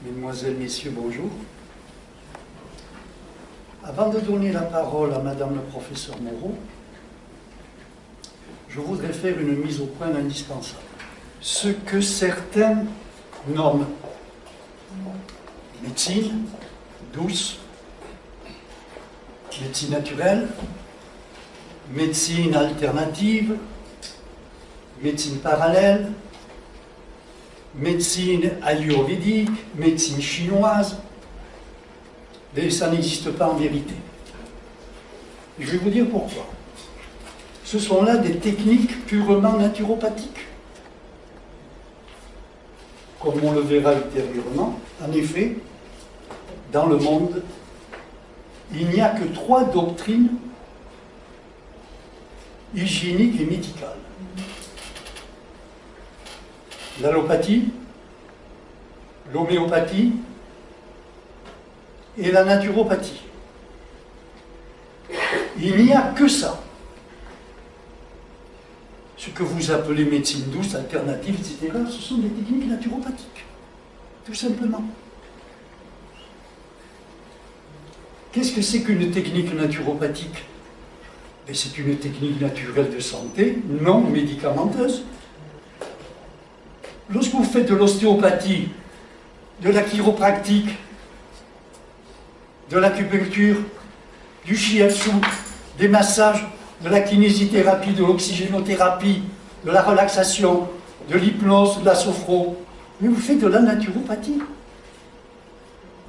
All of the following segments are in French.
Mesdemoiselles, Messieurs, bonjour. Avant de donner la parole à Madame le professeur Moreau, je voudrais faire une mise au point indispensable. Ce que certains nomment médecine douce, médecine naturelle, médecine alternative, médecine parallèle, médecine ayurvédique, médecine chinoise, mais ça n'existe pas en vérité. Je vais vous dire pourquoi. Ce sont là des techniques purement naturopathiques. Comme on le verra ultérieurement, en effet, dans le monde, il n'y a que 3 doctrines hygiéniques et médicales. L'allopathie, l'homéopathie et la naturopathie. Il n'y a que ça. Ce que vous appelez médecine douce, alternative, etc., ce sont des techniques naturopathiques. Tout simplement. Qu'est-ce que c'est qu'une technique naturopathique? C'est une technique naturelle de santé, non médicamenteuse. Lorsque vous faites de l'ostéopathie, de la chiropractique, de l'acupuncture, du shiatsu, des massages, de la kinésithérapie, de l'oxygénothérapie, de la relaxation, de l'hypnose, de la sophro, mais vous faites de la naturopathie.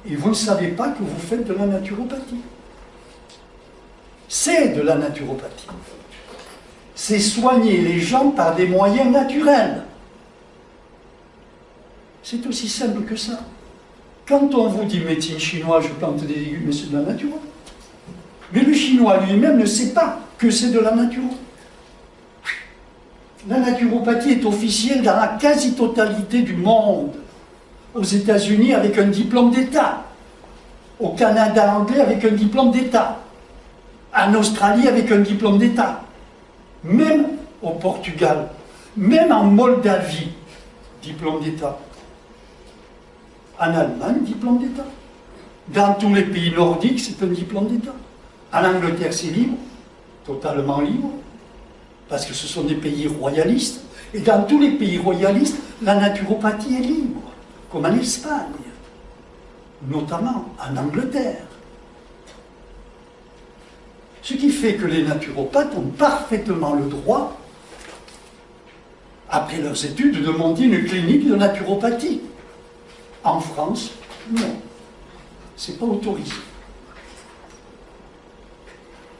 Et vous ne savez pas que vous faites de la naturopathie. C'est de la naturopathie. C'est soigner les gens par des moyens naturels. C'est aussi simple que ça. Quand on vous dit médecine chinoise, je plante des légumes, mais c'est de la nature. Mais le chinois lui-même ne sait pas que c'est de la nature. La naturopathie est officielle dans la quasi-totalité du monde. Aux États-Unis avec un diplôme d'État. Au Canada anglais avec un diplôme d'État. En Australie avec un diplôme d'État. Même au Portugal. Même en Moldavie, diplôme d'État. En Allemagne, diplôme d'État. Dans tous les pays nordiques, c'est un diplôme d'État. En Angleterre, c'est libre, totalement libre, parce que ce sont des pays royalistes. Et dans tous les pays royalistes, la naturopathie est libre, comme en Espagne, notamment en Angleterre. Ce qui fait que les naturopathes ont parfaitement le droit, après leurs études, de monter une clinique de naturopathie. En France, non. Ce n'est pas autorisé.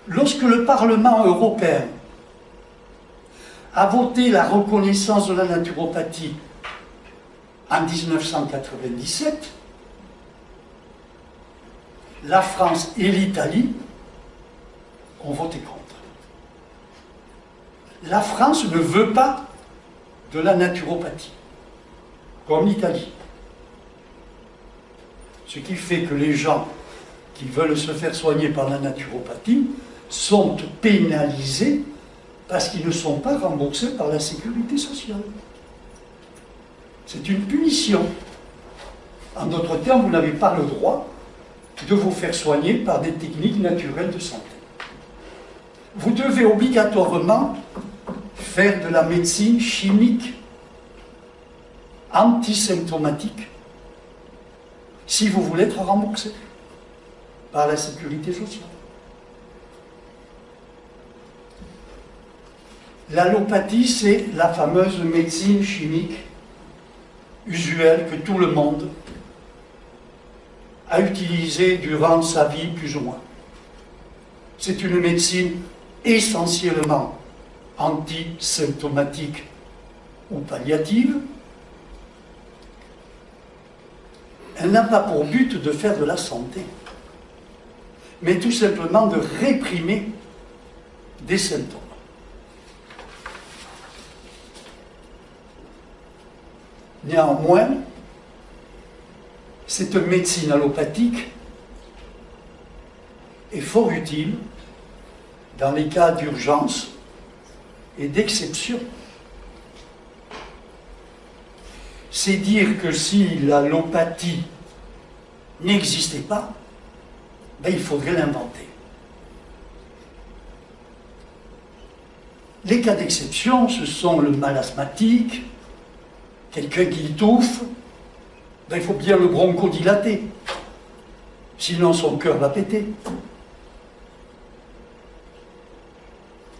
Lorsque le Parlement européen a voté la reconnaissance de la naturopathie en 1997, la France et l'Italie ont voté contre. La France ne veut pas de la naturopathie, comme l'Italie. Ce qui fait que les gens qui veulent se faire soigner par la naturopathie sont pénalisés parce qu'ils ne sont pas remboursés par la sécurité sociale. C'est une punition. En d'autres termes, vous n'avez pas le droit de vous faire soigner par des techniques naturelles de santé. Vous devez obligatoirement faire de la médecine chimique antisymptomatique si vous voulez être remboursé par la sécurité sociale. L'allopathie, c'est la fameuse médecine chimique usuelle que tout le monde a utilisée durant sa vie, plus ou moins. C'est une médecine essentiellement antisymptomatique ou palliative. Elle n'a pas pour but de faire de la santé, mais tout simplement de réprimer des symptômes. Néanmoins, cette médecine allopathique est fort utile dans les cas d'urgence et d'exception. C'est dire que si l'allopathie n'existait pas, ben, il faudrait l'inventer. Les cas d'exception, ce sont le mal asthmatique, quelqu'un qui étouffe, ben, il faut bien le bronchodilater, sinon son cœur va péter.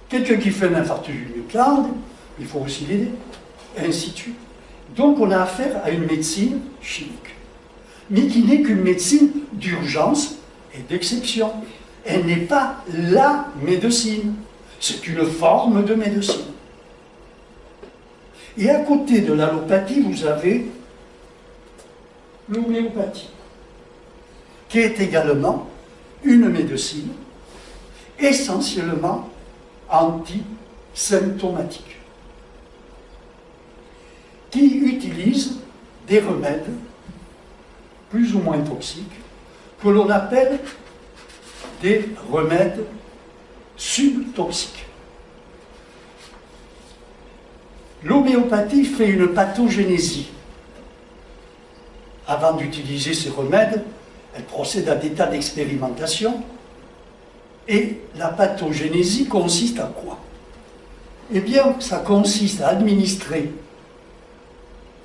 Quelqu'un qui fait un infarctus du myocarde, il faut aussi l'aider, et ainsi de suite. Donc on a affaire à une médecine chimique, mais qui n'est qu'une médecine d'urgence et d'exception. Elle n'est pas la médecine, c'est une forme de médecine. Et à côté de l'allopathie, vous avez l'homéopathie, qui est également une médecine essentiellement antisymptomatique, qui utilise des remèdes plus ou moins toxiques que l'on appelle des remèdes subtoxiques. L'homéopathie fait une pathogénésie. Avant d'utiliser ces remèdes, elle procède à des tas d'expérimentations. Et la pathogénésie consiste à quoi? Eh bien, ça consiste à administrer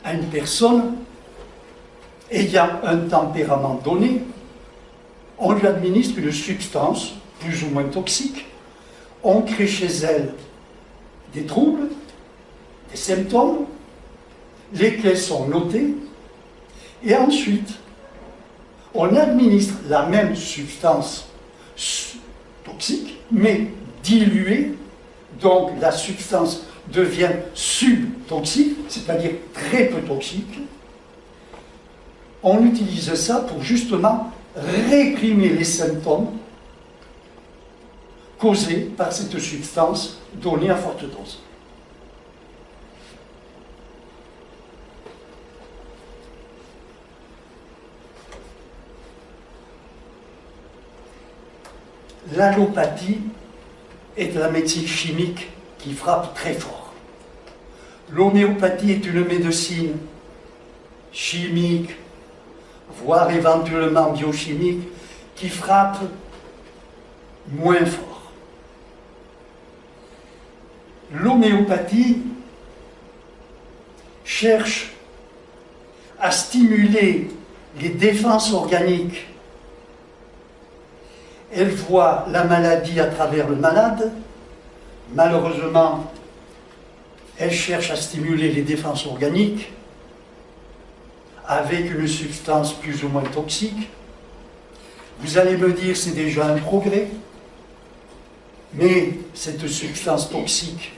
à une personne ayant un tempérament donné, on lui administre une substance plus ou moins toxique, on crée chez elle des troubles, des symptômes, lesquels sont notés, et ensuite, on administre la même substance toxique, mais diluée, donc la substance devient subtoxique, c'est-à-dire très peu toxique. On utilise ça pour justement réprimer les symptômes causés par cette substance donnée à forte dose. L'allopathie est la médecine chimique qui frappe très fort. L'homéopathie est une médecine chimique, voire éventuellement biochimique, qui frappe moins fort. L'homéopathie cherche à stimuler les défenses organiques. Elle voit la maladie à travers le malade. Malheureusement, elle cherche à stimuler les défenses organiques avec une substance plus ou moins toxique. Vous allez me dire, c'est déjà un progrès, mais cette substance toxique,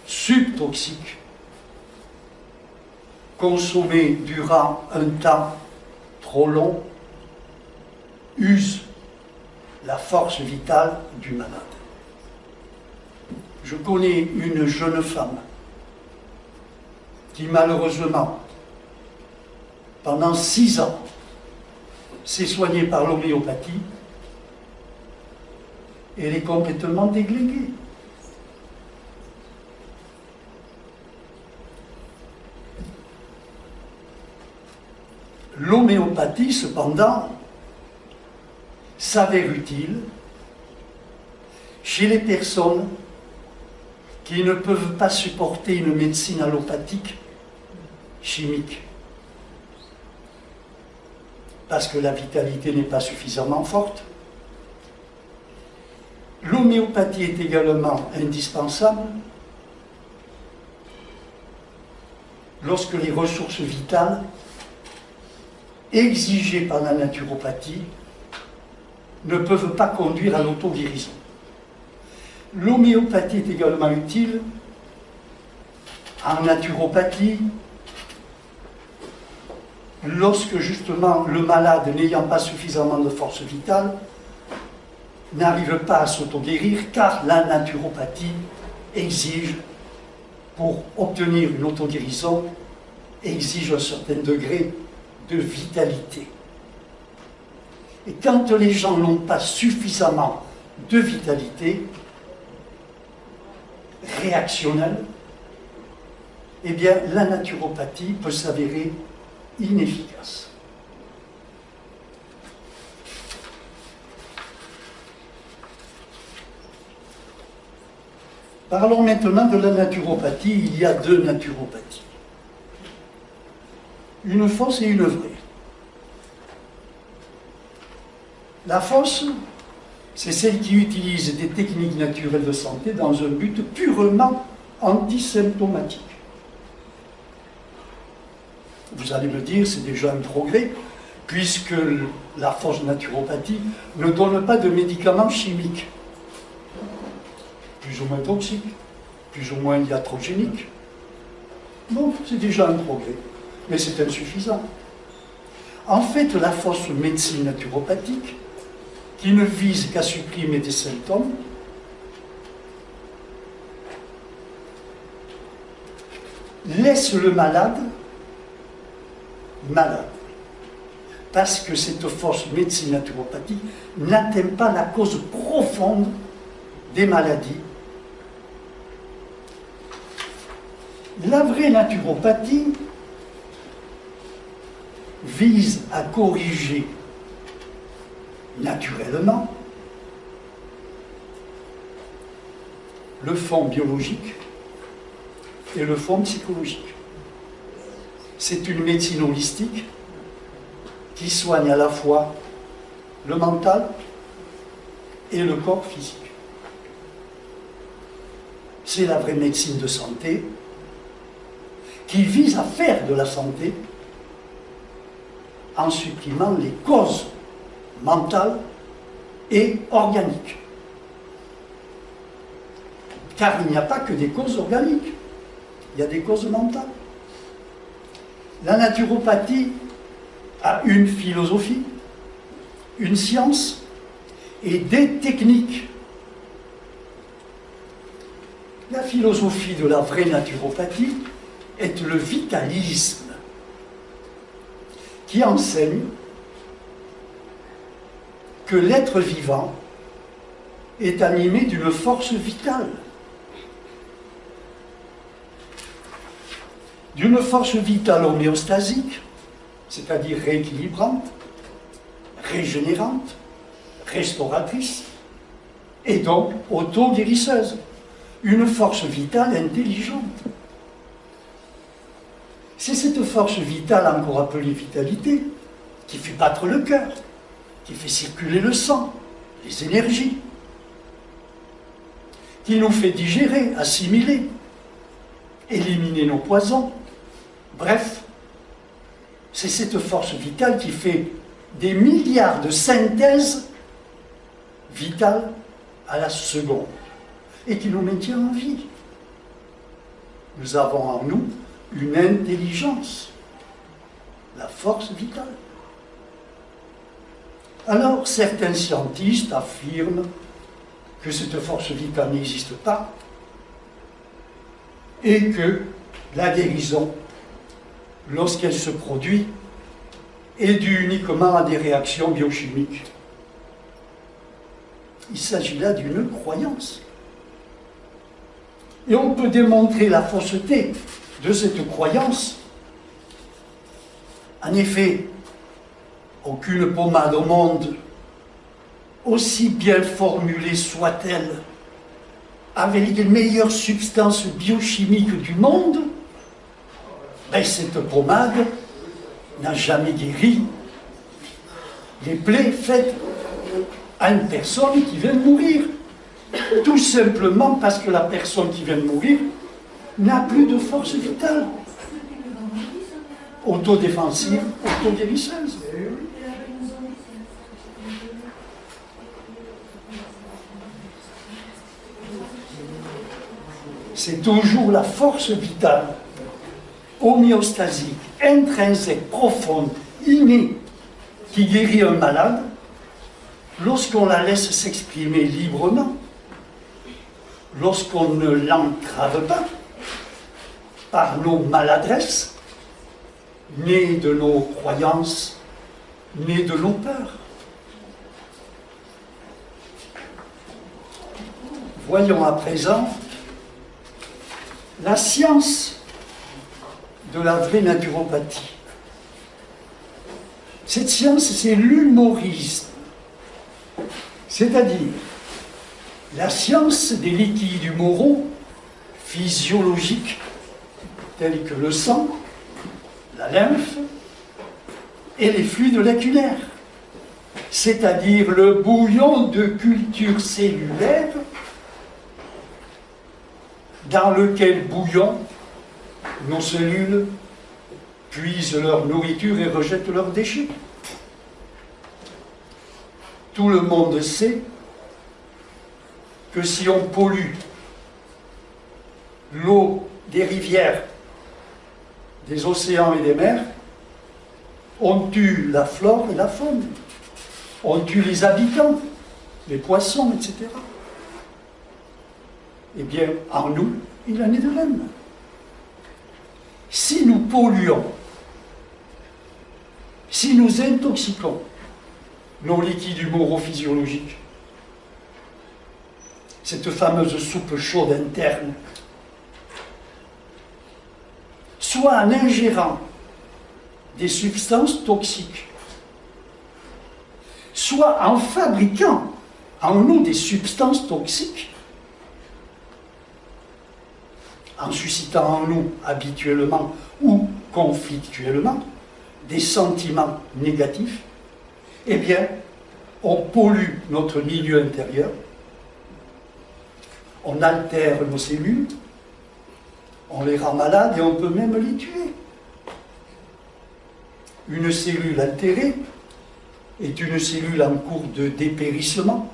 subtoxique, consommée durant un temps trop long, use la force vitale du malade. Je connais une jeune femme qui malheureusement, pendant 6 ans, s'est soignée par l'homéopathie et elle est complètement déglinguée. L'homéopathie, cependant, s'avère utile chez les personnes qui ne peuvent pas supporter une médecine allopathique chimique, parce que la vitalité n'est pas suffisamment forte. L'homéopathie est également indispensable lorsque les ressources vitales exigées par la naturopathie ne peuvent pas conduire à l'auto-guérison. L'homéopathie est également utile en naturopathie lorsque justement le malade, n'ayant pas suffisamment de force vitale, n'arrive pas à s'auto-guérir, car la naturopathie exige, pour obtenir une auto-guérison, exige un certain degré de vitalité. Et quand les gens n'ont pas suffisamment de vitalité réactionnelle, eh bien la naturopathie peut s'avérer inefficace. Parlons maintenant de la naturopathie. Il y a deux naturopathies. Une fausse et une vraie. La fausse, c'est celle qui utilise des techniques naturelles de santé dans un but purement antisymptomatique. Vous allez me dire, c'est déjà un progrès, puisque la fausse naturopathie ne donne pas de médicaments chimiques, plus ou moins toxiques, plus ou moins iatrogéniques. Bon, c'est déjà un progrès, mais c'est insuffisant. En fait, la fausse médecine naturopathique, qui ne vise qu'à supprimer des symptômes, laisse le malade malade. Parce que cette fausse médecine naturopathique n'atteint pas la cause profonde des maladies. La vraie naturopathie vise à corriger naturellement le fond biologique et le fond psychologique. C'est une médecine holistique qui soigne à la fois le mental et le corps physique. C'est la vraie médecine de santé qui vise à faire de la santé en supprimant les causes mentales et organiques. Car il n'y a pas que des causes organiques, il y a des causes mentales. La naturopathie a une philosophie, une science et des techniques. La philosophie de la vraie naturopathie est le vitalisme, qui enseigne que l'être vivant est animé d'une force vitale. D'une force vitale homéostasique, c'est-à-dire rééquilibrante, régénérante, restauratrice, et donc auto-guérisseuse. Une force vitale intelligente. C'est cette force vitale, encore appelée vitalité, qui fait battre le cœur, qui fait circuler le sang, les énergies, qui nous fait digérer, assimiler, éliminer nos poisons. Bref, c'est cette force vitale qui fait des milliards de synthèses vitales à la seconde et qui nous maintient en vie. Nous avons en nous une intelligence, la force vitale. Alors, certains scientifiques affirment que cette force vitale n'existe pas et que la guérison, lorsqu'elle se produit, est due uniquement à des réactions biochimiques. Il s'agit là d'une croyance. Et on peut démontrer la fausseté de cette croyance. En effet, aucune pommade au monde, aussi bien formulée soit-elle, avec les meilleures substances biochimiques du monde, ben cette pommade n'a jamais guéri les plaies faites à une personne qui vient de mourir. Tout simplement parce que la personne qui vient de mourir n'a plus de force vitale. Autodéfensive, autoguérisseuse. C'est toujours la force vitale, homéostasique, intrinsèque, profonde, innée, qui guérit un malade lorsqu'on la laisse s'exprimer librement, lorsqu'on ne l'entrave pas par nos maladresses, nées de nos croyances, nées de nos peurs. Voyons à présent la science de la vraie naturopathie. Cette science, c'est l'humorisme, c'est-à-dire la science des liquides humoraux physiologiques tels que le sang, la lymphe et les fluides lacunaires, c'est-à-dire le bouillon de culture cellulaire dans lequel bouillon nos cellules puisent leur nourriture et rejettent leurs déchets. Tout le monde sait que si on pollue l'eau des rivières, des océans et des mers, on tue la flore et la faune, on tue les habitants, les poissons, etc. Eh bien, en nous, il en est de même. Si nous polluons, si nous intoxiquons nos liquides humoro-physiologiques, cette fameuse soupe chaude interne, soit en ingérant des substances toxiques, soit en fabriquant en nous des substances toxiques, en suscitant en nous habituellement ou conflictuellement des sentiments négatifs, eh bien, on pollue notre milieu intérieur, on altère nos cellules, on les rend malades et on peut même les tuer. Une cellule altérée est une cellule en cours de dépérissement,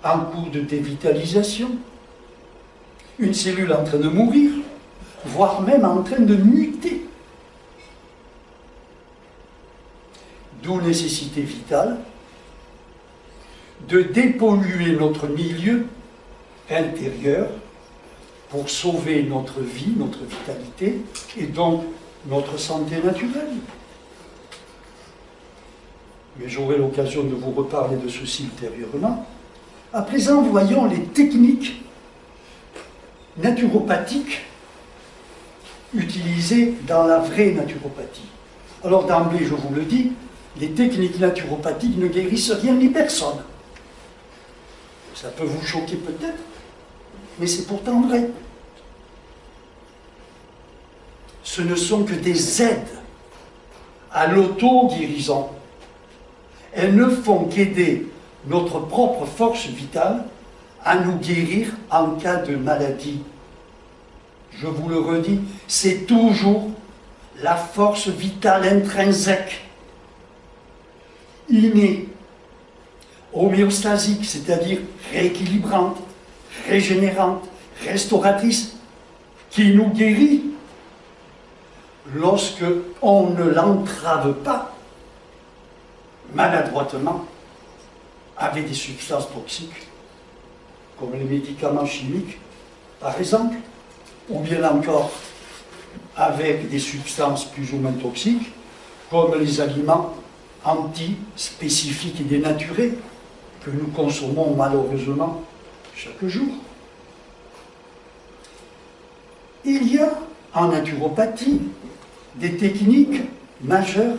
en cours de dévitalisation, une cellule en train de mourir, voire même en train de muter. D'où nécessité vitale de dépolluer notre milieu intérieur pour sauver notre vie, notre vitalité et donc notre santé naturelle. Mais j'aurai l'occasion de vous reparler de ceci ultérieurement. À présent, voyons les techniques naturopathiques utilisées dans la vraie naturopathie. Alors d'emblée, je vous le dis, les techniques naturopathiques ne guérissent rien ni personne. Ça peut vous choquer peut-être, mais c'est pourtant vrai. Ce ne sont que des aides à l'auto-guérison. Elles ne font qu'aider notre propre force vitale à nous guérir en cas de maladie. Je vous le redis, c'est toujours la force vitale intrinsèque, innée, homéostasique, c'est-à-dire rééquilibrante, régénérante, restauratrice, qui nous guérit lorsque on ne l'entrave pas maladroitement avec des substances toxiques, comme les médicaments chimiques, par exemple, ou bien encore avec des substances plus ou moins toxiques, comme les aliments antispécifiques et dénaturés que nous consommons malheureusement chaque jour. Il y a en naturopathie des techniques majeures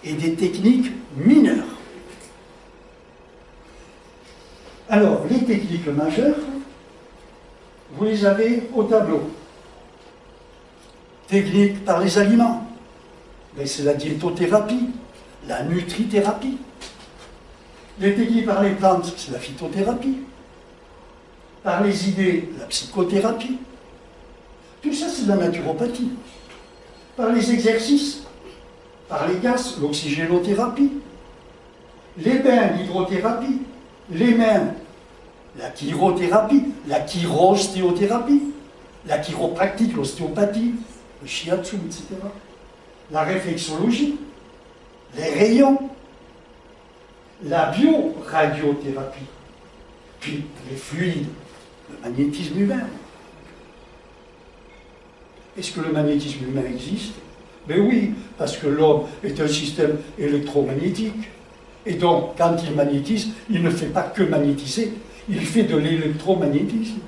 et des techniques mineures. Alors, les techniques majeures, vous les avez au tableau. Technique par les aliments, c'est la diétothérapie, la nutrithérapie. Les techniques par les plantes, c'est la phytothérapie. Par les idées, la psychothérapie. Tout ça, c'est de la naturopathie. Par les exercices, par les gaz, l'oxygénothérapie. Les bains, l'hydrothérapie. Les mains, la chirothérapie, la chirostéothérapie, la chiropractique, l'ostéopathie, le shiatsu, etc. La réflexologie, les rayons, la bioradiothérapie, puis les fluides, le magnétisme humain. Est-ce que le magnétisme humain existe? Mais oui, parce que l'homme est un système électromagnétique. Et donc, quand il magnétise, il ne fait pas que magnétiser, il fait de l'électromagnétisme.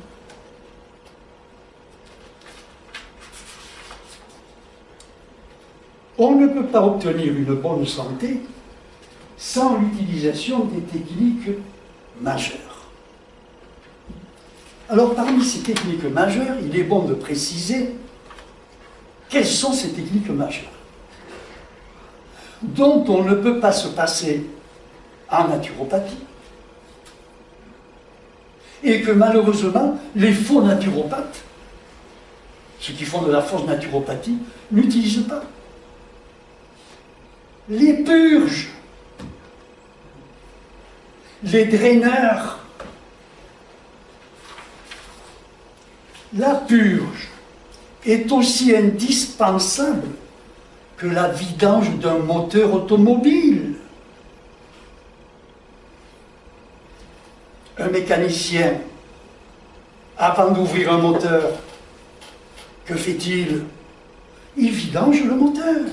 On ne peut pas obtenir une bonne santé sans l'utilisation des techniques majeures. Alors, parmi ces techniques majeures, il est bon de préciser quelles sont ces techniques majeures, dont on ne peut pas se passer en naturopathie, et que malheureusement, les faux naturopathes, ceux qui font de la fausse naturopathie, n'utilisent pas. Les purges, les draineurs. La purge est aussi indispensable que la vidange d'un moteur automobile. Un mécanicien, avant d'ouvrir un moteur, que fait-il? Il vidange le moteur.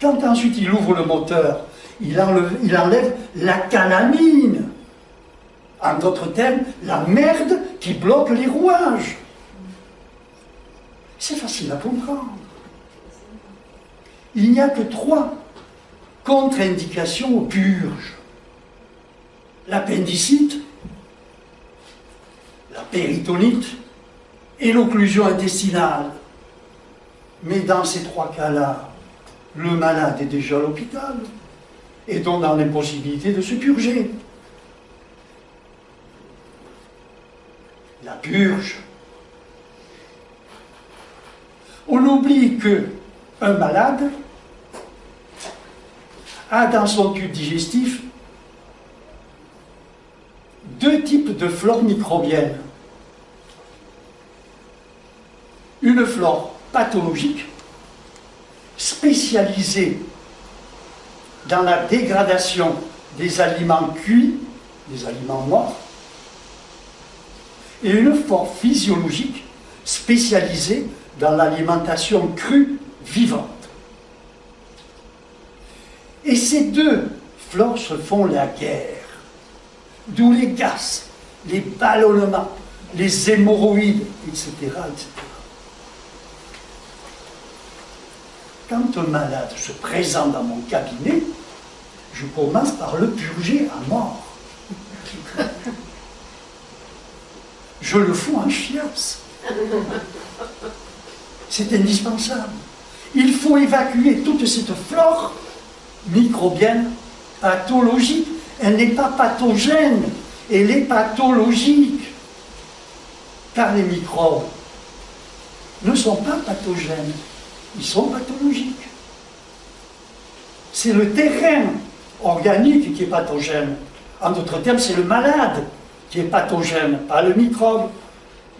Quand ensuite il ouvre le moteur, il enlève la calamine. En d'autres termes, la merde qui bloque les rouages. C'est facile à comprendre. Il n'y a que 3 contre-indications aux purges. L'appendicite, la péritonite et l'occlusion intestinale. Mais dans ces 3 cas-là, le malade est déjà à l'hôpital et donc dans l'impossibilité de se purger. La purge. On oublie qu'un malade a dans son tube digestif 2 types de flore microbienne. Une flore pathologique, spécialisée dans la dégradation des aliments cuits, des aliments morts, et une flore physiologique spécialisée dans l'alimentation crue vivante. Et ces 2 flores se font la guerre. D'où les gaz, les ballonnements, les hémorroïdes, etc., etc. Quand un malade se présente dans mon cabinet, je commence par le purger à mort. Je le fous en chiasse. C'est indispensable. Il faut évacuer toute cette flore microbienne pathologique. Elle n'est pas pathogène, elle est pathologique. Car les microbes ne sont pas pathogènes, ils sont pathologiques. C'est le terrain organique qui est pathogène. En d'autres termes, c'est le malade qui est pathogène, pas le microbe.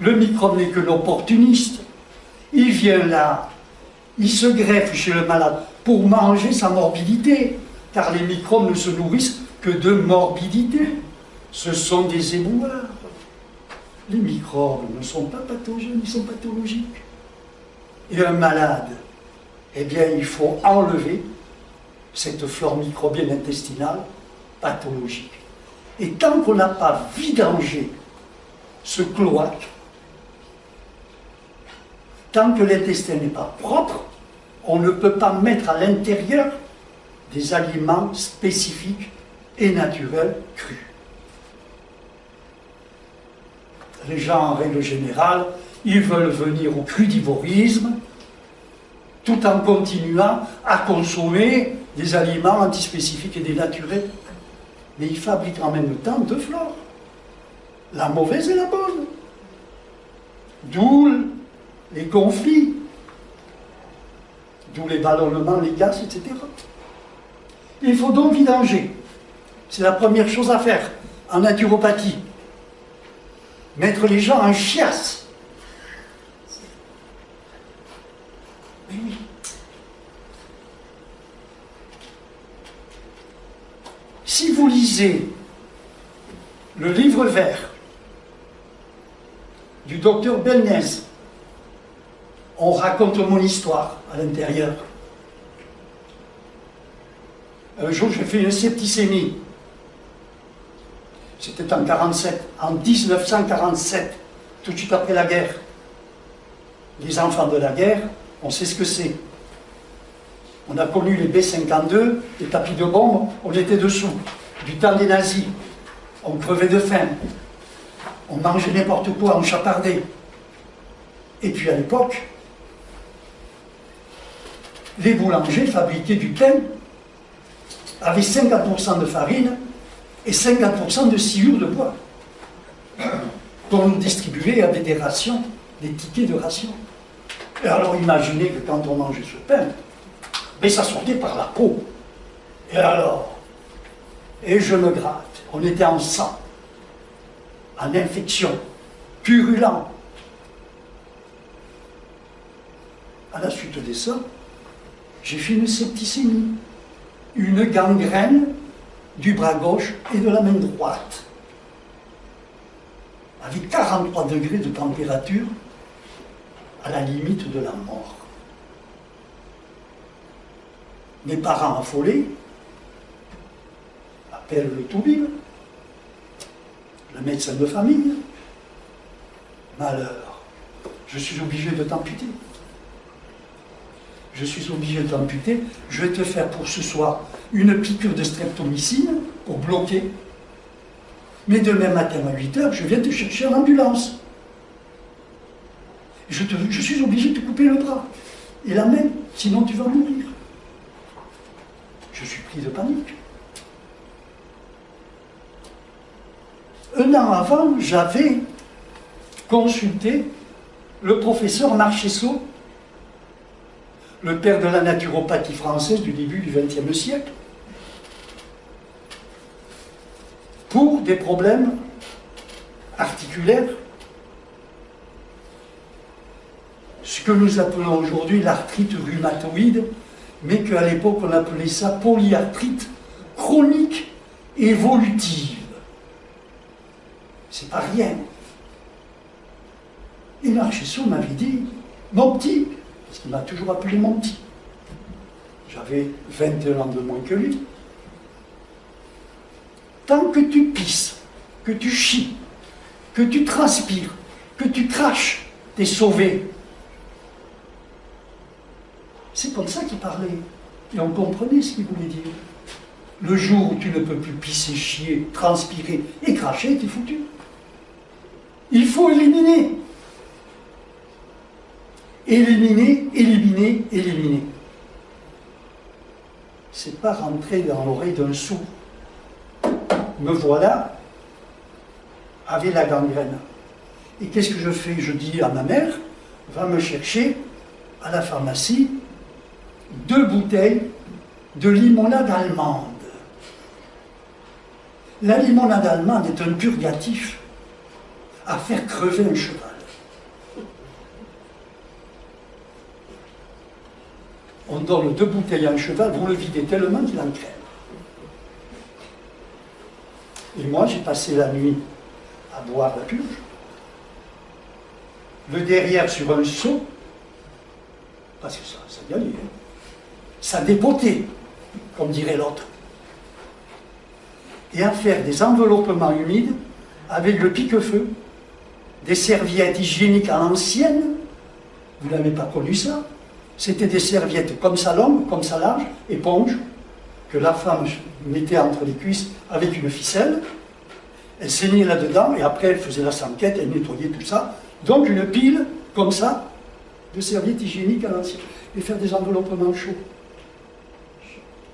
Le microbe n'est que l'opportuniste. Il vient là, il se greffe chez le malade pour manger sa morbidité, car les microbes ne se nourrissent que de morbidité. Ce sont des éboueurs. Les microbes ne sont pas pathogènes, ils sont pathologiques. Et un malade, eh bien, il faut enlever cette flore microbienne intestinale pathologique. Et tant qu'on n'a pas vidangé ce cloaque, tant que l'intestin n'est pas propre, on ne peut pas mettre à l'intérieur des aliments spécifiques et naturels crus. Les gens, en règle générale, ils veulent venir au crudivorisme tout en continuant à consommer des aliments antispécifiques et dénaturés. Mais ils fabriquent en même temps 2 flores, la mauvaise et la bonne. D'où les conflits, d'où les ballonnements, les gaz, etc. Il faut donc vidanger. C'est la première chose à faire en naturopathie. Mettre les gens en chiasse. Oui. Si vous lisez le livre vert du docteur Belnez, on raconte mon histoire à l'intérieur. Un jour, j'ai fait une septicémie. C'était en 47, en 1947, tout de suite après la guerre. Les enfants de la guerre, on sait ce que c'est. On a connu les B-52, les tapis de bombes, on était dessous. Du temps des nazis, on crevait de faim. On mangeait n'importe quoi, on chapardait. Et puis à l'époque, les boulangers fabriquaient du pain avec 50% de farine et 50% de sciure de bois qu'on nous distribuait avec des rations, des tickets de rations. Et alors imaginez que quand on mangeait ce pain, mais ça sortait par la peau. Et alors, et je me gratte, on était en sang, en infection, purulent. À la suite de ça, j'ai fait une septicémie, une gangrène du bras gauche et de la main droite, avec 43 degrés de température, à la limite de la mort. Mes parents affolés appellent le toubib, le médecin de famille. Malheur, je suis obligé de t'amputer. Je suis obligé de t'amputer. Je vais te faire pour ce soir une piqûre de streptomycine pour bloquer. Mais demain matin à 8 h, je viens te chercher en ambulance. Je suis obligé de te couper le bras et la main, sinon tu vas mourir. Je suis pris de panique. Un an avant, j'avais consulté le professeur Marchesso, le père de la naturopathie française du début du XXe siècle, pour des problèmes articulaires, ce que nous appelons aujourd'hui l'arthrite rhumatoïde, mais qu'à l'époque on appelait ça polyarthrite chronique évolutive. C'est pas rien. Et Marchesso m'avait dit, mon petit, parce qu'il m'a toujours appelé mon petit, j'avais 21 ans de moins que lui, tant que tu pisses, que tu chies, que tu transpires, que tu craches, t'es sauvé. C'est comme ça qu'il parlait. Et on comprenait ce qu'il voulait dire. Le jour où tu ne peux plus pisser, chier, transpirer et cracher, t'es foutu. Il faut éliminer. Éliminer, éliminer, éliminer. C'est pas rentrer dans l'oreille d'un sourd. Me voilà avec la gangrène. Et qu'est-ce que je fais? Je dis à ma mère, va me chercher à la pharmacie 2 bouteilles de limonade allemande. La limonade allemande est un purgatif à faire crever un cheval. On donne 2 bouteilles à un cheval, vous le videz tellement qu'il en crève. Et moi, j'ai passé la nuit à boire la purge, le derrière sur un seau, parce que ça y allait, hein. Ça dépotait, comme dirait l'autre, et à faire des enveloppements humides avec le pique-feu, des serviettes hygiéniques à l'ancienne. Vous n'avez pas connu ça? C'était des serviettes comme ça longues, comme ça larges, éponges, que la femme mettait entre les cuisses avec une ficelle. Elle saignait là-dedans et après elle faisait la sanquette, elle nettoyait tout ça. Donc une pile comme ça de serviettes hygiéniques à l'ancienne. Et faire des enveloppements chauds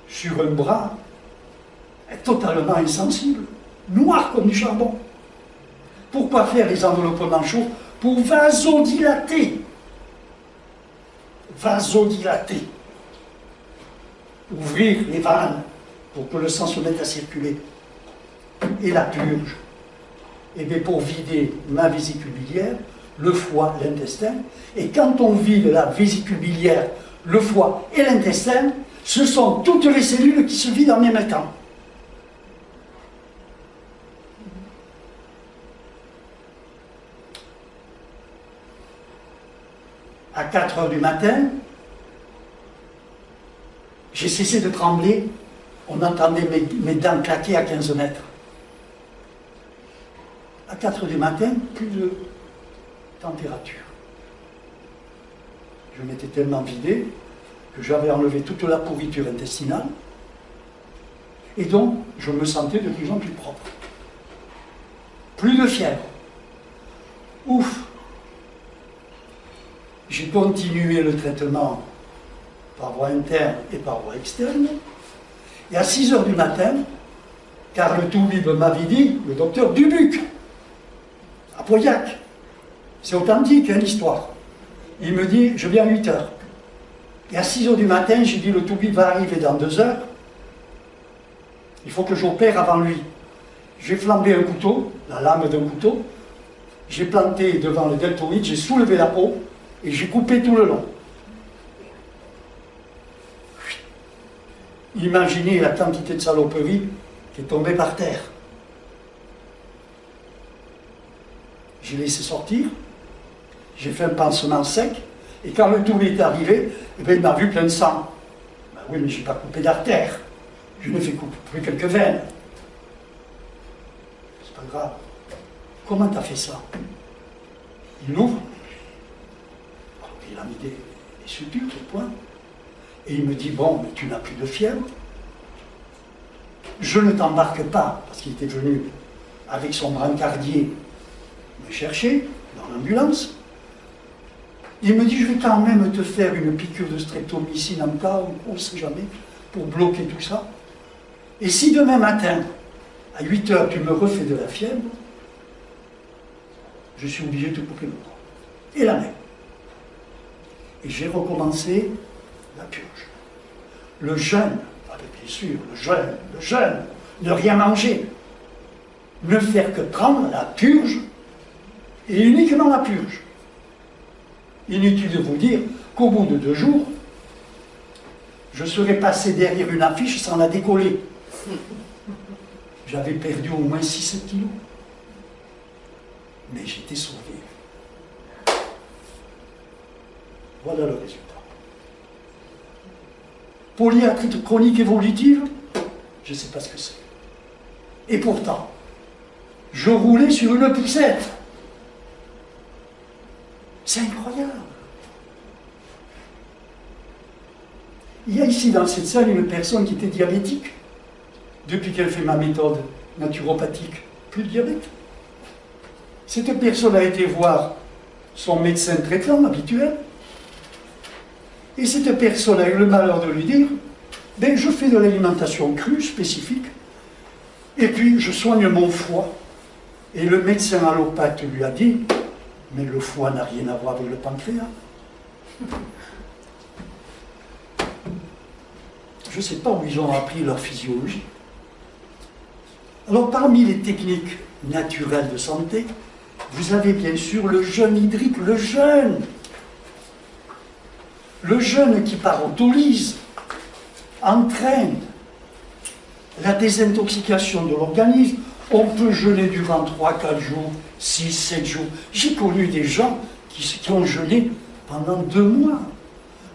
sur un bras totalement insensible, noir comme du charbon. Pourquoi faire les enveloppements chauds? Pour vasodilater. Vasodilater. Ouvrir les vannes pour que le sang se mette à circuler. Et la purge, et bien pour vider ma vésicule biliaire, le foie, l'intestin. Et quand on vide la vésicule biliaire, le foie et l'intestin, ce sont toutes les cellules qui se vident en même temps. À 4 h du matin, j'ai cessé de trembler. On entendait mes dents claquer à 15 mètres. À 4 h du matin, plus de température. Je m'étais tellement vidé que j'avais enlevé toute la pourriture intestinale. Et donc, je me sentais de plus en plus propre. Plus de fièvre. Ouf! J'ai continué le traitement par voie interne et par voie externe. Et à 6 h du matin, car le toubib m'avait dit, le docteur Dubuc, à Pauillac, c'est authentique, hein, l'histoire. Il me dit, je viens à 8 h. Et à 6 h du matin, j'ai dit, le toubib va arriver dans 2 heures. Il faut que j'opère avant lui. J'ai flambé un couteau, la lame d'un couteau. J'ai planté devant le deltoïde, j'ai soulevé la peau et j'ai coupé tout le long. Imaginez la quantité de saloperie qui est tombée par terre. J'ai laissé sortir, j'ai fait un pansement sec, et quand le tour est arrivé, eh bien, il m'a vu plein de sang. Ben oui, mais je n'ai pas coupé d'artère. Je ne fais couper quelques veines. C'est pas grave. Comment tu as fait ça? Il l'ouvre, il a mis des sutures au point, et il me dit, bon, mais tu n'as plus de fièvre. Je ne t'embarque pas, parce qu'il était venu avec son brancardier me chercher dans l'ambulance. Il me dit, je vais quand même te faire une piqûre de streptomycine en cas où on ne sait jamais, pour bloquer tout ça. Et si demain matin, à 8 h, tu me refais de la fièvre, je suis obligé de te couper le bras. Et la main. Et j'ai recommencé la purge. Le jeûne, bien sûr, le jeûne, ne rien manger, ne faire que prendre la purge, et uniquement la purge. Inutile de vous dire qu'au bout de 2 jours, je serais passé derrière une affiche sans la décoller. J'avais perdu au moins 6-7 kilos. Mais j'étais sauvé. Voilà le résultat. Polyarthrite chronique évolutive, je ne sais pas ce que c'est. Et pourtant, je roulais sur une poussette. C'est incroyable. Il y a ici dans cette salle une personne qui était diabétique. Depuis qu'elle fait ma méthode naturopathique, plus de diabète. Cette personne a été voir son médecin traitant habituel. Et cette personne a eu le malheur de lui dire, ben, je fais de l'alimentation crue spécifique, et puis je soigne mon foie. Et le médecin allopathe lui a dit, mais le foie n'a rien à voir avec le pancréas. Je ne sais pas où ils ont appris leur physiologie. Alors parmi les techniques naturelles de santé, vous avez bien sûr le jeûne hydrique, le jeûne qui par autolyse entraîne la désintoxication de l'organisme. On peut jeûner durant 3-4 jours, 6-7 jours. J'ai connu des gens qui ont jeûné pendant 2 mois.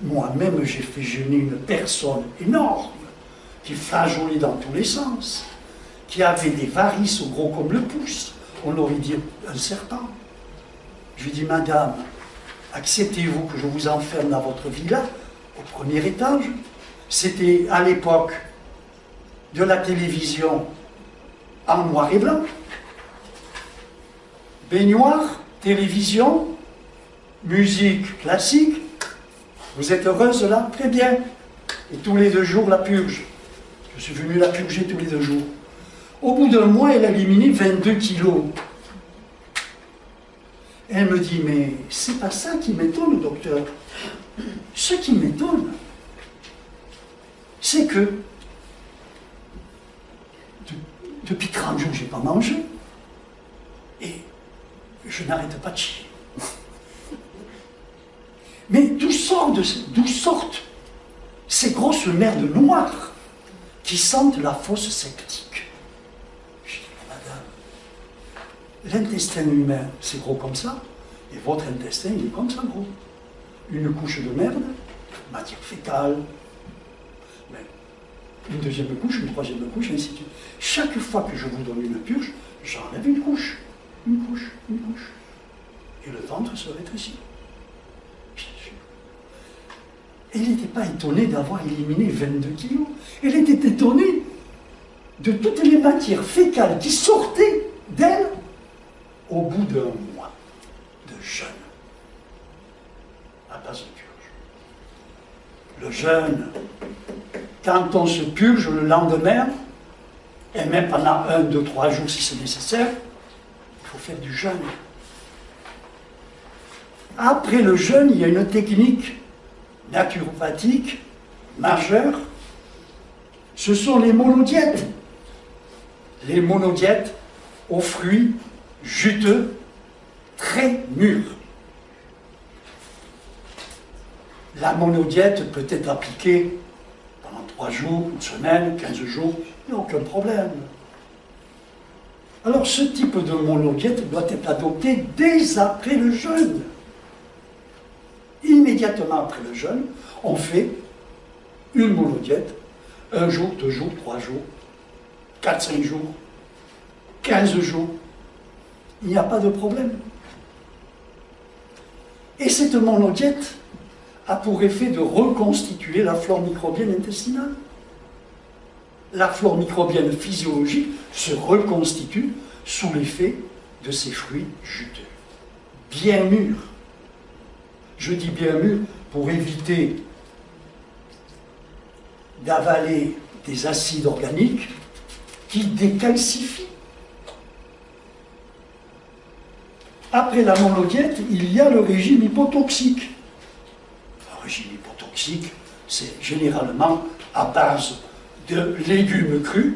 Moi-même, j'ai fait jeûner une personne énorme, qui flageolait dans tous les sens, qui avait des varices gros comme le pouce. On aurait dit un serpent. Je lui dis, madame, acceptez-vous que je vous enferme dans votre villa, au 1er étage? C'était à l'époque de la télévision en noir et blanc. Baignoire, télévision, musique classique. Vous êtes heureuse là? Très bien. Et tous les 2 jours, la purge. Je suis venu la purger tous les 2 jours. Au bout d'un mois, elle a éliminé 22 kilos. Elle me dit, mais c'est pas ça qui m'étonne, docteur. Ce qui m'étonne, c'est que depuis 30 jours, je n'ai pas mangé. Et je n'arrête pas de chier. Mais d'où sortent ces grosses merdes noires qui sentent la fosse septique? Je dis, madame, l'intestin humain, c'est gros comme ça, et votre intestin, il est comme ça gros. Une couche de merde, matière fécale, une deuxième couche, une troisième couche, ainsi de suite. Chaque fois que je vous donne une purge, j'enlève une couche, une couche, une couche. Et le ventre se rétrécit. Bien sûr. Elle n'était pas étonnée d'avoir éliminé 22 kilos. Elle était étonnée de toutes les matières fécales qui sortaient d'elle au bout d'un mois. phase de purge. Le jeûne, quand on se purge le lendemain, et même pendant 1, 2, 3 jours si c'est nécessaire, il faut faire du jeûne. Après le jeûne, il y a une technique naturopathique majeure, ce sont les monodiètes. Les monodiètes aux fruits juteux, très mûrs. La monodiète peut être appliquée pendant 3 jours, une semaine, 15 jours, il n'y a aucun problème. Alors ce type de monodiète doit être adopté dès après le jeûne. Immédiatement après le jeûne, on fait une monodiète, 1 jour, 2 jours, 3 jours, 4, 5 jours, 15 jours. Il n'y a pas de problème. Et cette monodiète a pour effet de reconstituer la flore microbienne intestinale. La flore microbienne physiologique se reconstitue sous l'effet de ces fruits juteux, bien mûrs. Je dis bien mûrs pour éviter d'avaler des acides organiques qui décalcifient. Après la monodiète, il y a le régime hypotoxique. Le régime hypotoxique, c'est généralement à base de légumes crus,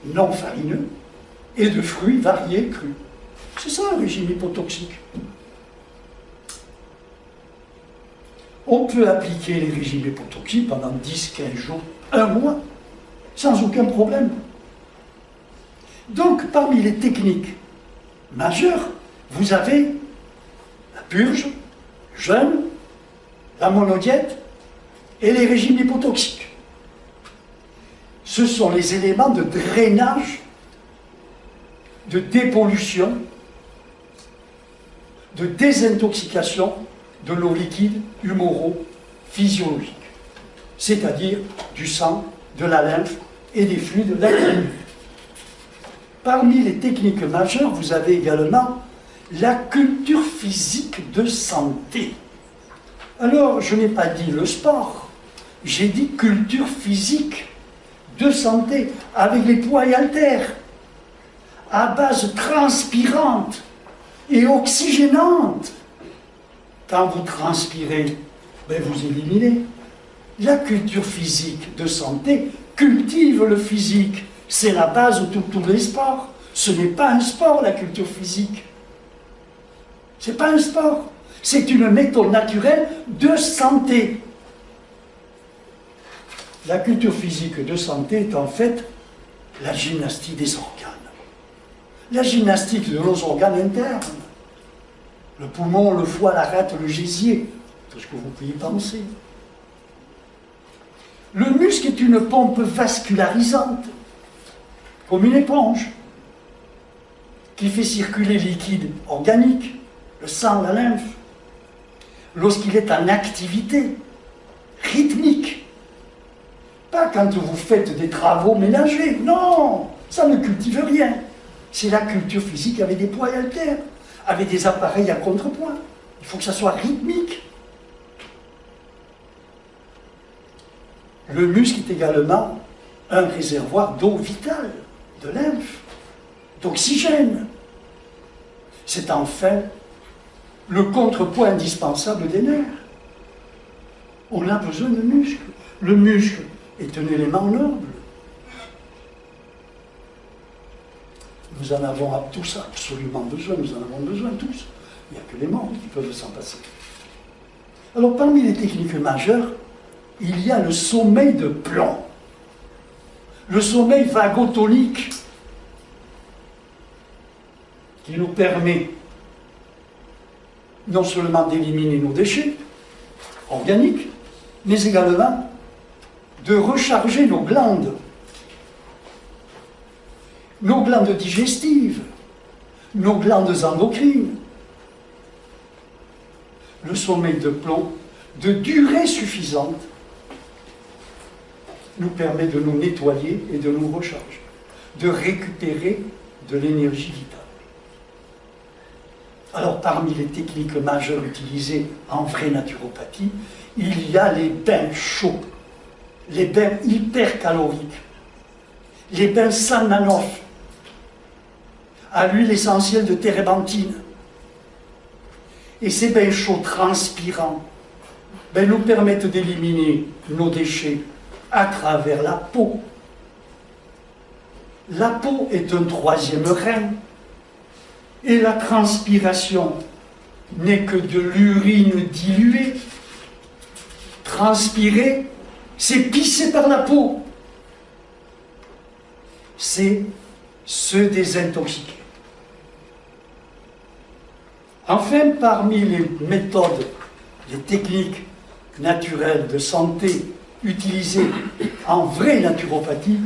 non farineux, et de fruits variés crus. C'est ça un régime hypotoxique. On peut appliquer les régimes hypotoxiques pendant 10, 15 jours, 1 mois, sans aucun problème. Donc, parmi les techniques majeures, vous avez la purge, le jeûne, la monodiète et les régimes hypotoxiques. Ce sont les éléments de drainage, de dépollution, de désintoxication de l'eau liquide humoro-physiologique, c'est-à-dire du sang, de la lymphe et des fluides lacrymaux. Parmi les techniques majeures, vous avez également la culture physique de santé. Alors, je n'ai pas dit le sport, j'ai dit culture physique de santé, avec les poids et haltères, à base transpirante et oxygénante. Quand vous transpirez, ben vous éliminez. La culture physique de santé cultive le physique. C'est la base de tous les sports. Ce n'est pas un sport, la culture physique. Ce n'est pas un sport. C'est une méthode naturelle de santé. La culture physique de santé est en fait la gymnastique des organes. La gymnastique de nos organes internes. Le poumon, le foie, la rate, le gésier, tout ce que vous pouvez penser. Le muscle est une pompe vascularisante, comme une éponge, qui fait circuler le liquide organique, le sang, la lymphe, lorsqu'il est en activité rythmique. Pas quand vous faites des travaux ménagers, non, ça ne cultive rien. C'est la culture physique avec des poids et haltères, avec des appareils à contrepoids. Il faut que ça soit rythmique. Le muscle est également un réservoir d'eau vitale, de lymphe, d'oxygène. C'est enfin le contrepoids indispensable des nerfs. On a besoin de muscles. Le muscle est un élément noble. Nous en avons tous absolument besoin, nous en avons besoin tous. Il n'y a que les morts qui peuvent s'en passer. Alors, parmi les techniques majeures, il y a le sommeil de plomb. Le sommeil vagotonique, qui nous permet non seulement d'éliminer nos déchets organiques, mais également de recharger nos glandes digestives, nos glandes endocrines. Le sommeil de plomb, de durée suffisante, nous permet de nous nettoyer et de nous recharger, de récupérer de l'énergie vitale. Alors, parmi les techniques majeures utilisées en vraie naturopathie, il y a les bains chauds, les bains hypercaloriques, les bains sans nanof, à l'huile essentielle de térébenthine. Et ces bains chauds transpirants nous permettent d'éliminer nos déchets à travers la peau. La peau est un troisième rein. Et la transpiration n'est que de l'urine diluée. Transpirer, c'est pisser par la peau. C'est se désintoxiquer. Enfin, parmi les méthodes, les techniques naturelles de santé utilisées en vraie naturopathie,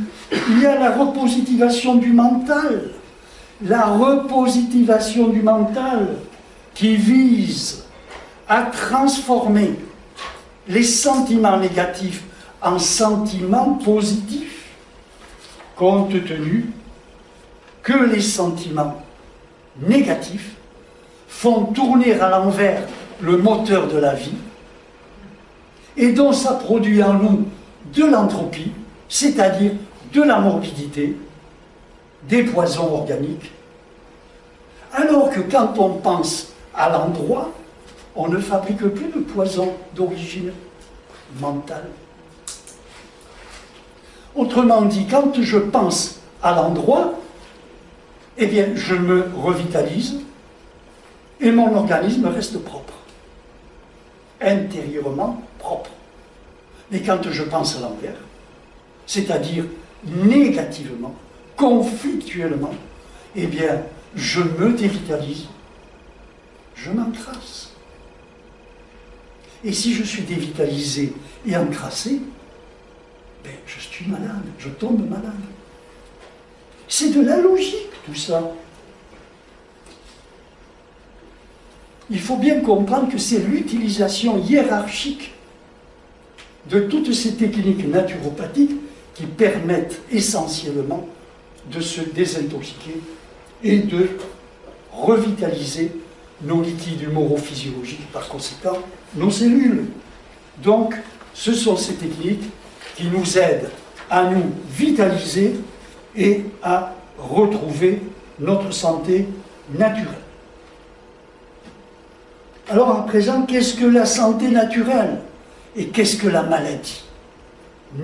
il y a la repositivation du mental. La repositivation du mental qui vise à transformer les sentiments négatifs en sentiments positifs, compte tenu que les sentiments négatifs font tourner à l'envers le moteur de la vie et dont ça produit en nous de l'entropie, c'est-à-dire de la morbidité, des poisons organiques, alors que quand on pense à l'endroit, on ne fabrique plus de poisons d'origine mentale. Autrement dit, quand je pense à l'endroit, eh bien, je me revitalise et mon organisme reste propre, intérieurement propre. Mais quand je pense à l'envers, c'est-à-dire négativement, conflictuellement, eh bien, je me dévitalise, je m'encrasse. Et si je suis dévitalisé et encrassé, ben, je suis malade, je tombe malade. C'est de la logique, tout ça. Il faut bien comprendre que c'est l'utilisation hiérarchique de toutes ces techniques naturopathiques qui permettent essentiellement de se désintoxiquer et de revitaliser nos liquides humoro-physiologiques, par conséquent, nos cellules. Donc, ce sont ces techniques qui nous aident à nous vitaliser et à retrouver notre santé naturelle. Alors, à présent, qu'est-ce que la santé naturelle et qu'est-ce que la maladie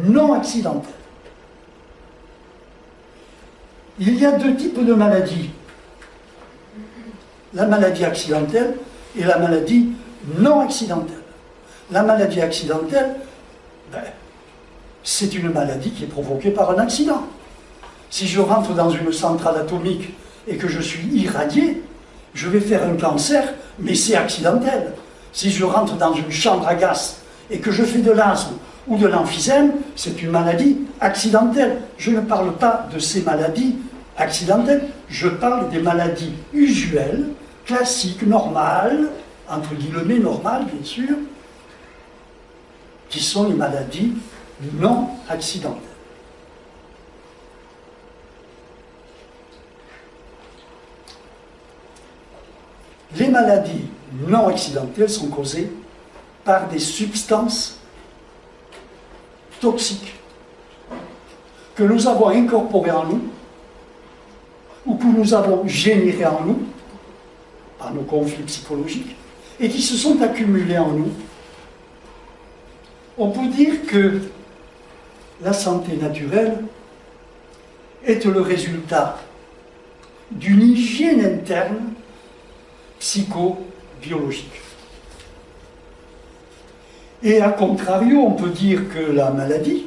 non accidentelle? Il y a deux types de maladies. La maladie accidentelle et la maladie non accidentelle. La maladie accidentelle, c'est une maladie qui est provoquée par un accident. Si je rentre dans une centrale atomique et que je suis irradié, je vais faire un cancer, mais c'est accidentel. Si je rentre dans une chambre à gaz et que je fais de l'asthme ou de l'emphysème, c'est une maladie accidentelle. Je ne parle pas de ces maladies accidentelles, je parle des maladies usuelles, classiques, normales, entre guillemets normales bien sûr, qui sont les maladies non accidentelles. Les maladies non accidentelles sont causées par des substances toxiques que nous avons incorporées en nous ou que nous avons générées en nous par nos conflits psychologiques et qui se sont accumulées en nous. On peut dire que la santé naturelle est le résultat d'une hygiène interne psychobiologique. Et à contrario, on peut dire que la maladie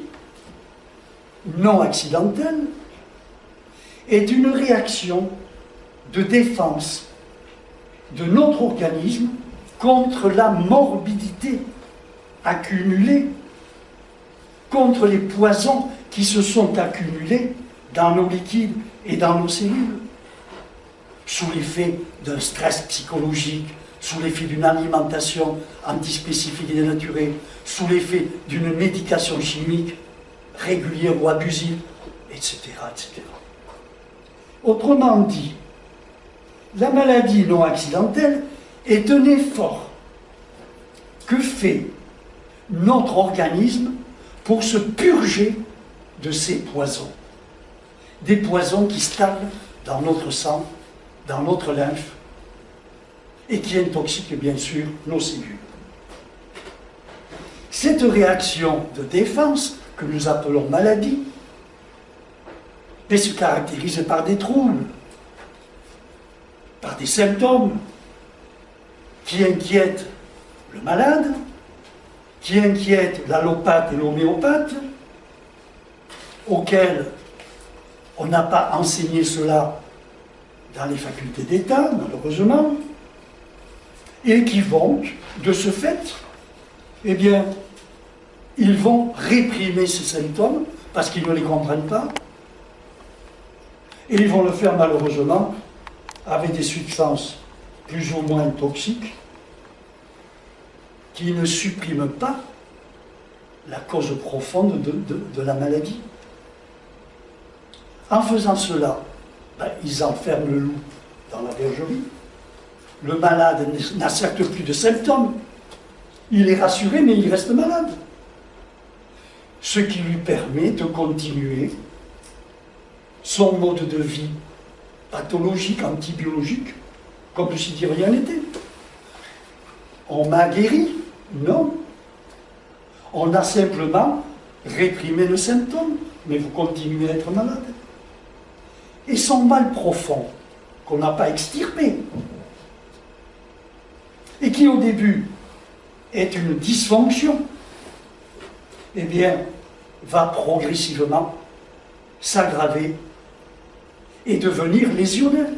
non accidentelle est une réaction de défense de notre organisme contre la morbidité accumulée, contre les poisons qui se sont accumulés dans nos liquides et dans nos cellules, sous l'effet d'un stress psychologique, sous l'effet d'une alimentation antispécifique et dénaturée, sous l'effet d'une médication chimique régulière ou abusive, etc., etc. Autrement dit, La maladie non accidentelle est un effort que fait notre organisme pour se purger de ces poisons. Des poisons qui stagnent dans notre sang, dans notre lymphe, et qui intoxiquent bien sûr nos cellules. Cette réaction de défense, que nous appelons maladie, se caractérise par des troubles, par des symptômes qui inquiètent le malade, qui inquiètent l'allopathe et l'homéopathe, auxquels on n'a pas enseigné cela dans les facultés d'État, malheureusement, et qui vont, de ce fait, eh bien, ils vont réprimer ces symptômes parce qu'ils ne les comprennent pas, et ils vont le faire malheureusement avec des substances plus ou moins toxiques qui ne suppriment pas la cause profonde de la maladie. En faisant cela, ils enferment le loup dans la bergerie. Le malade n'a certes plus de symptômes. Il est rassuré, mais il reste malade. Ce qui lui permet de continuer son mode de vie pathologique, antibiologique, comme si de rien n'était. On m'a guéri? Non. On a simplement réprimé le symptôme, mais vous continuez à être malade. Et son mal profond, qu'on n'a pas extirpé, et qui au début est une dysfonction, eh bien, va progressivement s'aggraver et devenir lésionnel.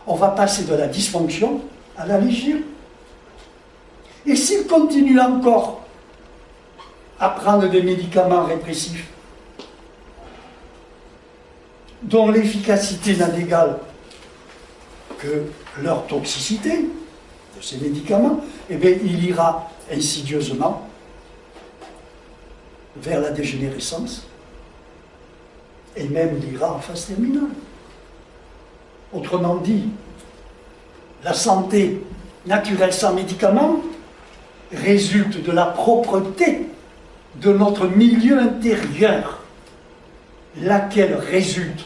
On va passer de la dysfonction à la lésion. Et s'il continue encore à prendre des médicaments répressifs, dont l'efficacité n'a d'égal que leur toxicité, de ces médicaments, eh bien, il ira insidieusement vers la dégénérescence, et même il ira en phase terminale. Autrement dit, la santé naturelle sans médicaments résulte de la propreté de notre milieu intérieur, laquelle résulte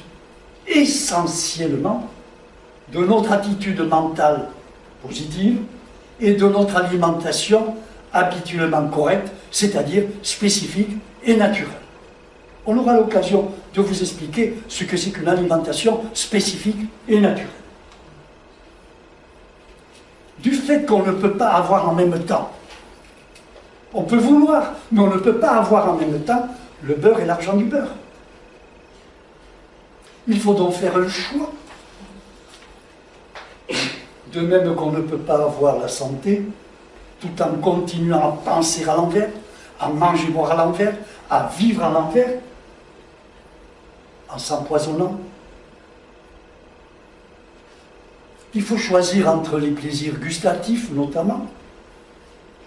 essentiellement de notre attitude mentale positive et de notre alimentation habituellement correcte, c'est-à-dire spécifique et naturelle. On aura l'occasion de vous expliquer ce que c'est qu'une alimentation spécifique et naturelle. Du fait qu'on ne peut pas avoir en même temps, on peut vouloir, mais on ne peut pas avoir en même temps le beurre et l'argent du beurre. Il faut donc faire un choix. De même qu'on ne peut pas avoir la santé tout en continuant à penser à l'envers, à manger, boire à l'envers, à vivre à l'envers, en s'empoisonnant. Il faut choisir entre les plaisirs gustatifs, notamment,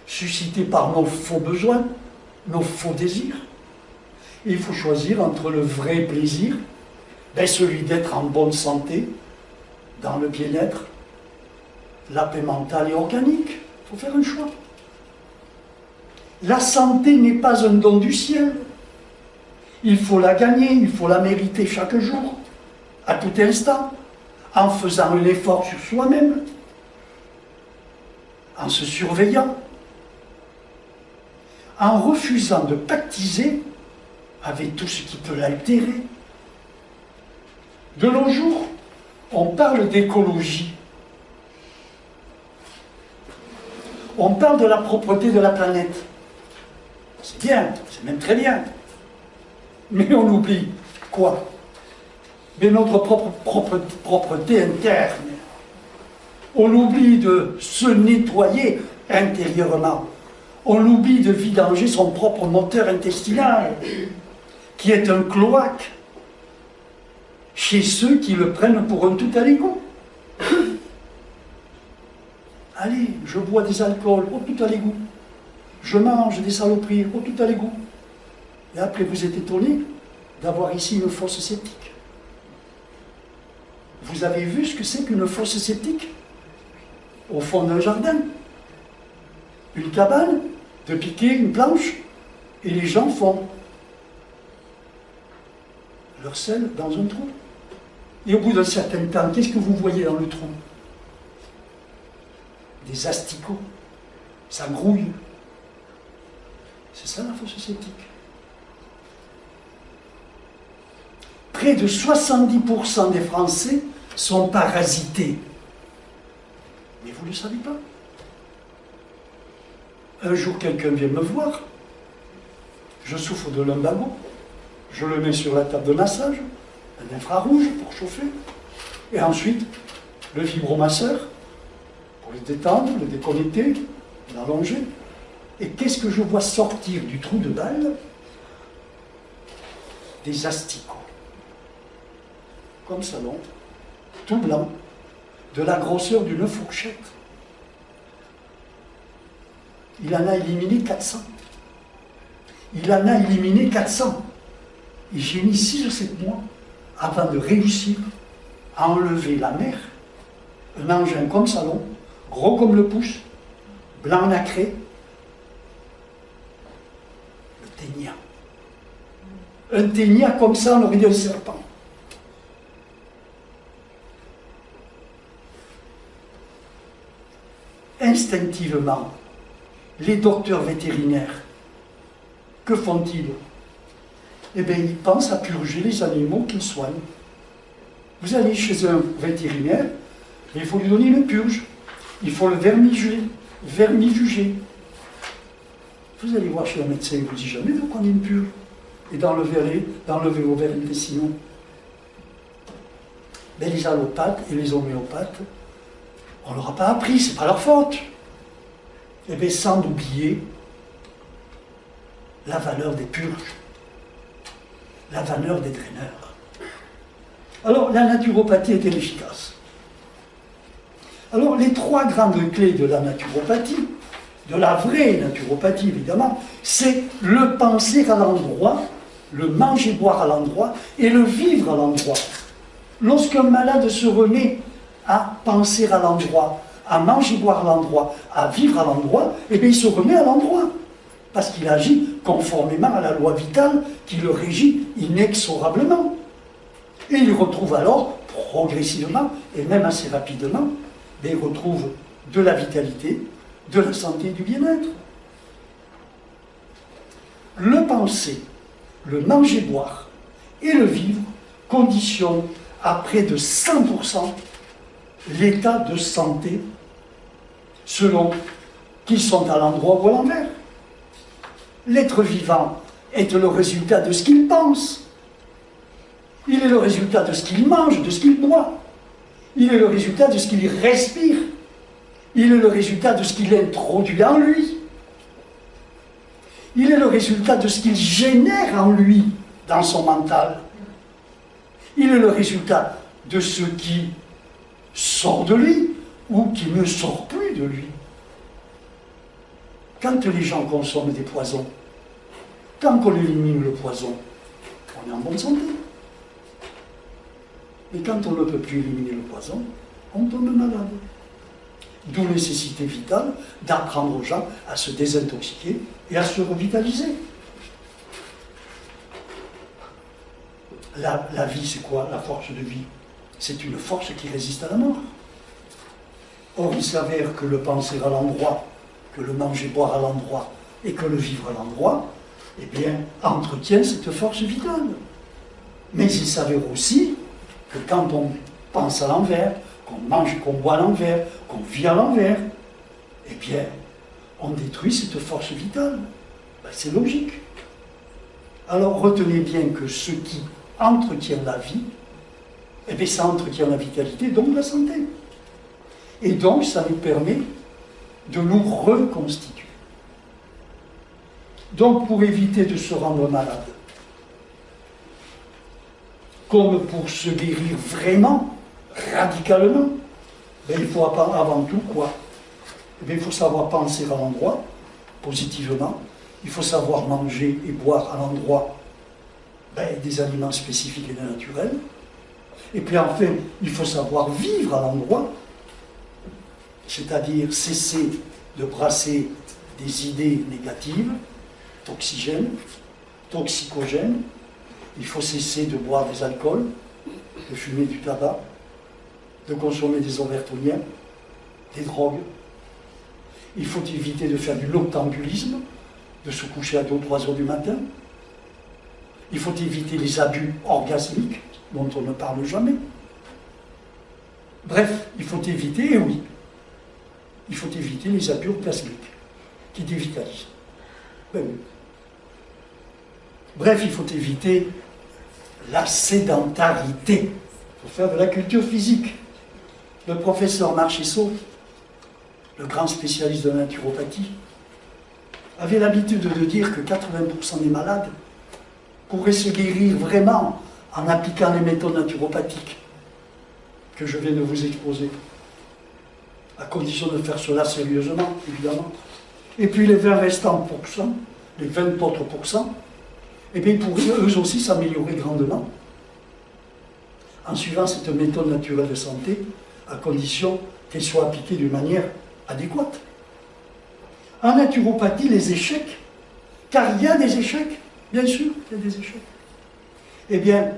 suscités par nos faux besoins, nos faux désirs. Et il faut choisir entre le vrai plaisir, celui d'être en bonne santé, dans le bien-être, la paix mentale et organique. Il faut faire un choix. La santé n'est pas un don du ciel. Il faut la gagner, il faut la mériter chaque jour, à tout instant, en faisant un effort sur soi-même, en se surveillant, en refusant de pactiser avec tout ce qui peut l'altérer. De nos jours, on parle d'écologie. On parle de la propreté de la planète. C'est bien, c'est même très bien. Mais on oublie quoi? Mais notre propre propreté interne. On oublie de se nettoyer intérieurement. On oublie de vidanger son propre moteur intestinal, qui est un cloaque, chez ceux qui le prennent pour un tout à l'égout. Allez, je bois des alcools, oh tout à l'égout. Je mange des saloperies, oh tout à l'égout. Et après vous êtes étonné d'avoir ici une fosse septique. Vous avez vu ce que c'est qu'une fosse septique? Au fond d'un jardin. Une cabane, de piquer une planche, et les gens font leur sel dans un trou. Et au bout d'un certain temps, qu'est-ce que vous voyez dans le trou? Des asticots. Ça grouille. C'est ça la fosse septique. Près de 70% des Français sont parasités. Mais vous ne le savez pas. Un jour, quelqu'un vient me voir. Je souffre de lumbago. Je le mets sur la table de massage, un infrarouge pour chauffer. Et ensuite, le vibromasseur pour le détendre, le déconnecter, l'allonger. Et qu'est-ce que je vois sortir du trou de balle? Des asticots. Comme ça, non? Tout blanc, de la grosseur d'une fourchette. Il en a éliminé 400. Il en a éliminé 400. Et j'ai mis 6 ou 7 mois avant de réussir à enlever la mer, un engin comme ça long, gros comme le pouce, blanc nacré, le ténia. Un ténia comme ça, on aurait dit un serpent. Instinctivement, les docteurs vétérinaires, que font-ils? Eh bien, ils pensent à purger les animaux qu'ils soignent. Vous allez chez un vétérinaire, il faut lui donner une purge, il faut le vermifuger. Vous allez voir chez un médecin, il ne vous dit jamais de prendre une purge et d'enlever vos vers intestinaux. Mais les allopathes et les homéopathes, on ne leur a pas appris, ce n'est pas leur faute. Eh bien, sans oublier la valeur des purges, la valeur des draineurs. Alors, la naturopathie est-elle efficace? Alors, les 3 grandes clés de la naturopathie, de la vraie naturopathie évidemment, c'est le penser à l'endroit, le manger-boire à l'endroit et le vivre à l'endroit. Lorsqu'un malade se remet à penser à l'endroit, à manger-boire à l'endroit, à vivre à l'endroit, eh bien il se remet à l'endroit. Parce qu'il agit conformément à la loi vitale qui le régit inexorablement. Et il retrouve alors, progressivement, et même assez rapidement, il retrouve de la vitalité, de la santé et du bien-être. Le penser, le manger-boire et le vivre conditionnent à près de 100% l'état de santé selon qu'ils sont à l'endroit ou à l'envers. L'être vivant est le résultat de ce qu'il pense. Il est le résultat de ce qu'il mange, de ce qu'il boit. Il est le résultat de ce qu'il respire. Il est le résultat de ce qu'il introduit en lui. Il est le résultat de ce qu'il génère en lui, dans son mental. Il est le résultat de ce qui sort de lui ou qui ne sort plus de lui. Quand les gens consomment des poisons, tant qu'on élimine le poison, on est en bonne santé. Mais quand on ne peut plus éliminer le poison, on tombe malade. D'où la nécessité vitale d'apprendre aux gens à se désintoxiquer et à se revitaliser. La vie, c'est quoi? La force de vie, c'est une force qui résiste à la mort. Or, il s'avère que le penser à l'endroit, que le manger-boire à l'endroit et que le vivre à l'endroit, eh bien, entretient cette force vitale. Mais il s'avère aussi que quand on pense à l'envers, qu'on mange et qu'on boit à l'envers, qu'on vit à l'envers, eh bien, on détruit cette force vitale. Ben, c'est logique. Alors retenez bien que ce qui entretient la vie, eh bien, ça entretient la vitalité, donc la santé. Et donc, ça nous permet de nous reconstituer. Donc, pour éviter de se rendre malade, comme pour se guérir vraiment, radicalement, ben, il faut avant tout quoi? Ben, il faut savoir penser à l'endroit, positivement. Il faut savoir manger et boire à l'endroit des aliments spécifiques et naturels. Et puis enfin, il faut savoir vivre à l'endroit, c'est-à-dire cesser de brasser des idées négatives, toxigènes, toxicogènes. Il faut cesser de boire des alcools, de fumer du tabac, de consommer des overtoniens, des drogues. Il faut éviter de faire du noctambulisme, de se coucher à 2 ou 3 heures du matin. Il faut éviter les abus orgasmiques, dont on ne parle jamais. Bref, il faut éviter, et oui, il faut éviter les abus orgasmiques, qui dévitalisent. Ben oui. Bref, il faut éviter la sédentarité. Il faut faire de la culture physique. Le professeur Marchessault, le grand spécialiste de la naturopathie, avait l'habitude de dire que 80% des malades pourraient se guérir vraiment en appliquant les méthodes naturopathiques que je viens de vous exposer, à condition de faire cela sérieusement, évidemment. Et puis les 20 restants pourcents, les 20 autres pourcents, eh bien, ils pourraient eux aussi s'améliorer grandement en suivant cette méthode naturelle de santé, à condition qu'elle soit appliquée d'une manière adéquate. En naturopathie, les échecs, car il y a des échecs, bien sûr, il y a des échecs, eh bien,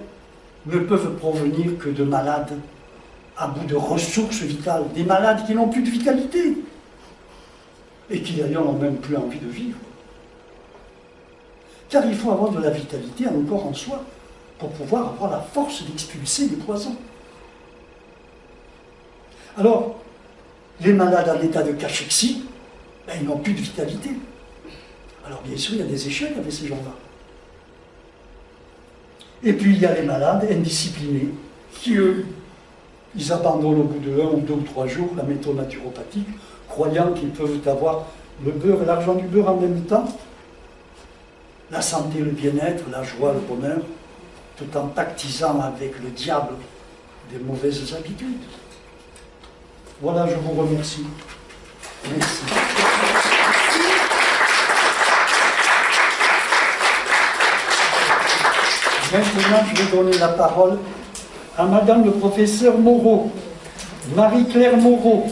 ne peuvent provenir que de malades à bout de ressources vitales, des malades qui n'ont plus de vitalité, et qui d'ailleurs n'ont même plus envie de vivre. Car il faut avoir de la vitalité encore en soi, pour pouvoir avoir la force d'expulser les poisons. Alors, les malades en état de cachexie, ben, ils n'ont plus de vitalité. Alors bien sûr, il y a des échecs avec ces gens-là. Et puis il y a les malades indisciplinés, qui eux, ils abandonnent au bout de 1 ou 2 ou 3 jours la méthode naturopathique, croyant qu'ils peuvent avoir le beurre et l'argent du beurre en même temps, la santé, le bien-être, la joie, le bonheur, tout en pactisant avec le diable des mauvaises habitudes. Voilà, je vous remercie. Merci. Maintenant, je vais donner la parole à Madame le professeur Moreau, Marie-Claire Moreau.